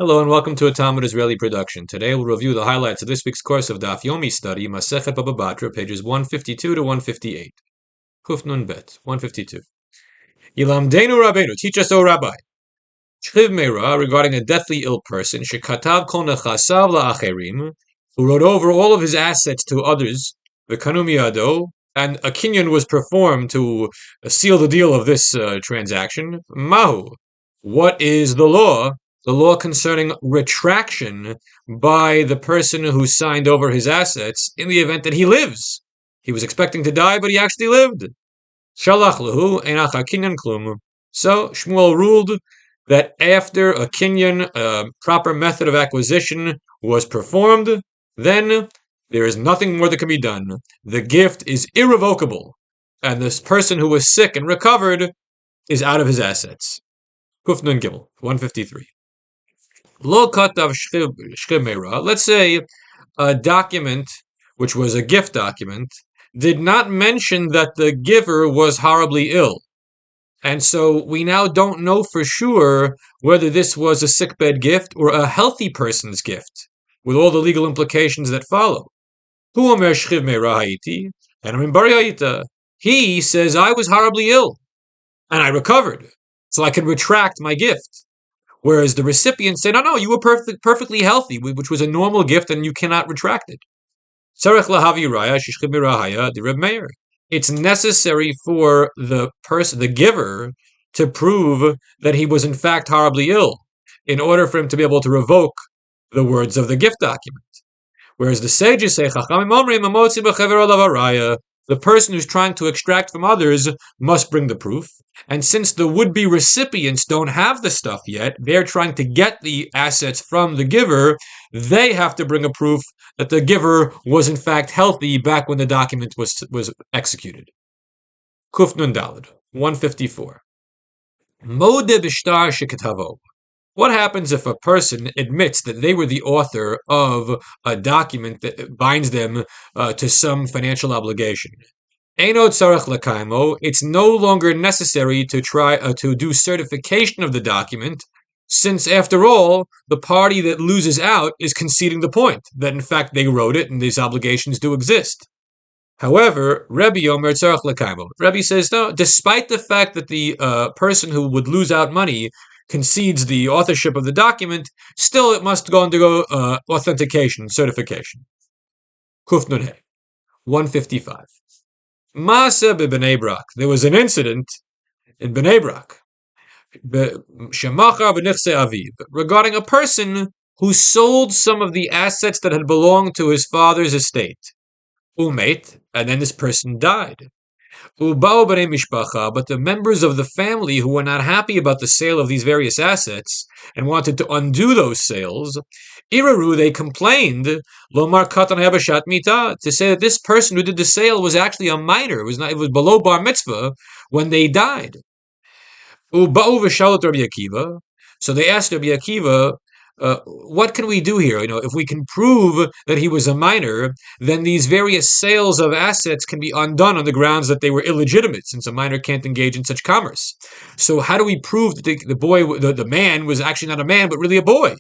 Hello and welcome to a Talmud Israeli production. Today we'll review the highlights of this week's course of Daf Yomi study, Masechet Bava Batra, pages 152 to 158. Hoffman bet, 152. Yilamdenu Rabbeinu, teach us, O Rabbi. Shchiv Meira, regarding a deathly ill person, Shekatav kol nechasav la'acherim, who wrote over all of his assets to others, V'kanu miyado, and a kinyan was performed to seal the deal of this transaction. Mahu, what is the law? The law concerning retraction by the person who signed over his assets in the event that he lives. He was expecting to die, but he actually lived. Shalach lehu einach kinyan klum. So Shmuel ruled that after a kinyan, proper method of acquisition was performed, then there is nothing more that can be done. The gift is irrevocable, and this person who was sick and recovered is out of his assets. Kuf Nun Gimel, 153. Lo katav shchiv meira. Let's say a document, which was a gift document, did not mention that the giver was horribly ill. And so we now don't know for sure whether this was a sickbed gift or a healthy person's gift, with all the legal implications that follow. Hu omer shchiv meira hayiti, and I'm in bari hayita. He says, I was horribly ill, and I recovered, so I can retract my gift. Whereas the recipient said, no, you were perfectly healthy, which was a normal gift, and you cannot retract it. It's necessary for the giver, to prove that he was in fact horribly ill, in order for him to be able to revoke the words of the gift document. Whereas the sages say, the person who's trying to extract from others must bring the proof. And since the would-be recipients don't have the stuff yet, they're trying to get the assets from the giver, they have to bring a proof that the giver was in fact healthy back when the document was executed. Kuf Nun Daled, 154. Mode b'shtar sheketavo. What happens if a person admits that they were the author of a document that binds them to some financial obligation? It's no longer necessary to try to do certification of the document, since after all, the party that loses out is conceding the point that in fact they wrote it and these obligations do exist. However, Rabbi Omer tzarech lekaimo. Rabbi says no, despite the fact that the person who would lose out money concedes the authorship of the document, still it must go undergo authentication, certification. Kuf Nun He, 155. Masa b'Bnei Brak. There was an incident in Bnei Brak, Shemachar b'Nichsei Aviv, regarding a person who sold some of the assets that had belonged to his father's estate. Umeit, and then this person died. Ubao b'nei mishpacha, but the members of the family who were not happy about the sale of these various assets and wanted to undo those sales, iraru, they complained, lomar katan habashat mita, to say that this person who did the sale was actually a minor. It was below bar mitzvah when they died. Ubao v'shalat Rabbi Akiva, so they asked Rabbi Akiva, what can we do here? If we can prove that he was a minor, then these various sales of assets can be undone on the grounds that they were illegitimate, since a minor can't engage in such commerce. So how do we prove that the man was actually not a man, but really a boy?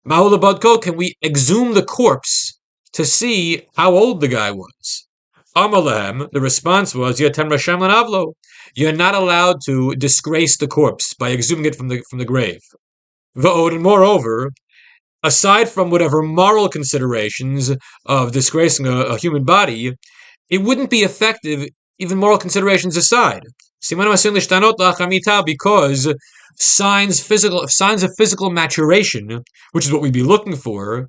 Mahulabadko, can we exhume the corpse to see how old the guy was? Amalahem, the response was, Yatem Rashem Lanavlo. You're not allowed to disgrace the corpse by exhuming it from the grave. V'od, and moreover, aside from whatever moral considerations of disgracing a human body, it wouldn't be effective, even moral considerations aside. Because signs of physical maturation, which is what we'd be looking for,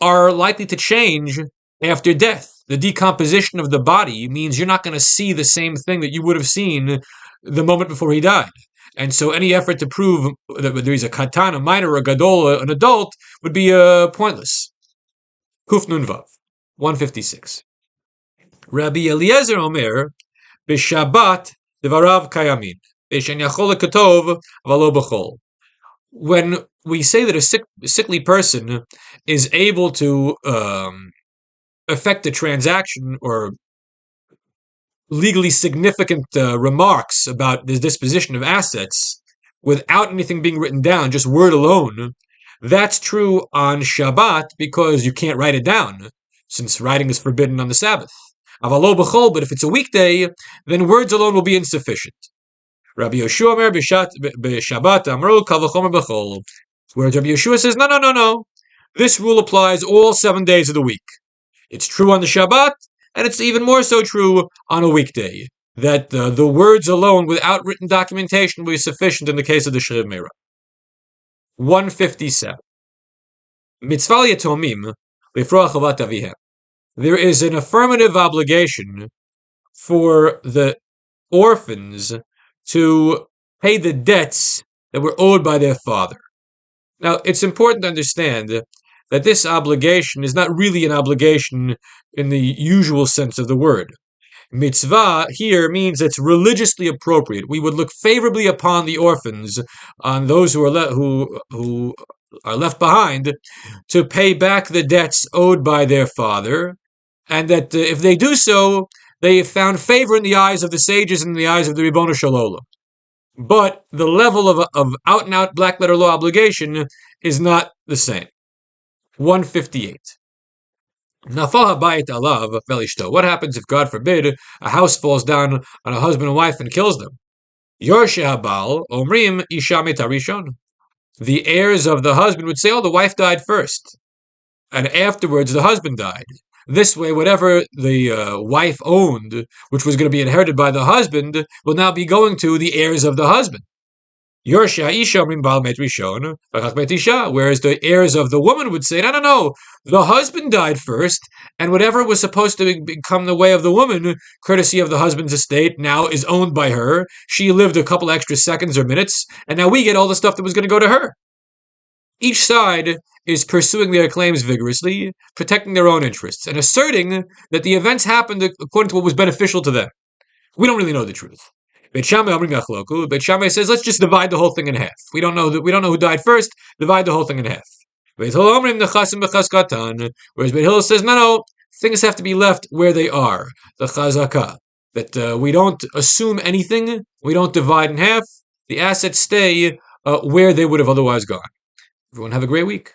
are likely to change after death. The decomposition of the body means you're not going to see the same thing that you would have seen the moment before he died. And so any effort to prove that whether he's a katan, a minor, or a gadol, an adult, would be pointless. Kuf Nun Vav, 156. Rabbi Eliezer Omer, b'Shabbat devarav kayamin, b'shen yachol lekatov v'lo b'chol. When we say that a sickly person is able to affect a transaction or legally significant remarks about the disposition of assets without anything being written down, just word alone, That's true on Shabbat because you can't write it down, since writing is forbidden on the Sabbath. Avalo b'chol, but if it's a weekday, then words alone will be insufficient. Rabbi Yeshua Omer b'Shabbat amru kal v'chomer b'chol. Whereas Rabbi Yeshua says, no. This rule applies all 7 days of the week. It's true on the Shabbat, and it's even more so true on a weekday. That the words alone, without written documentation, will be sufficient in the case of the Shriv Meirah. 157. Mitzvah yatomim lifroach chavat avihem. There is an affirmative obligation for the orphans to pay the debts that were owed by their father. Now, it's important to understand that this obligation is not really an obligation in the usual sense of the word. Mitzvah here means it's religiously appropriate. We would look favorably upon the orphans, on those who are left behind, to pay back the debts owed by their father, and that if they do so, they have found favor in the eyes of the sages and in the eyes of the Ribono Shel Olam. But the level of out-and-out black-letter law obligation is not the same. 158. Nafal habayit alav velishto. What happens if, God forbid, a house falls down on a husband and wife and kills them? Yorshe habal omrim isha metarishon. The heirs of the husband would say, oh, the wife died first, and afterwards the husband died. This way, whatever the wife owned, which was going to be inherited by the husband, will now be going to the heirs of the husband. Whereas the heirs of the woman would say, no, the husband died first, and whatever was supposed to become the way of the woman, courtesy of the husband's estate, now is owned by her. She lived a couple extra seconds or minutes, and now we get all the stuff that was going to go to her. Each side is pursuing their claims vigorously, protecting their own interests, and asserting that the events happened according to what was beneficial to them. We don't really know the truth. Beit Shammai says, let's just divide the whole thing in half. We don't know who died first. Divide the whole thing in half. Whereas Beit Hillel says, no, things have to be left where they are. The chazakah, that we don't assume anything. We don't divide in half. The assets stay where they would have otherwise gone. Everyone have a great week.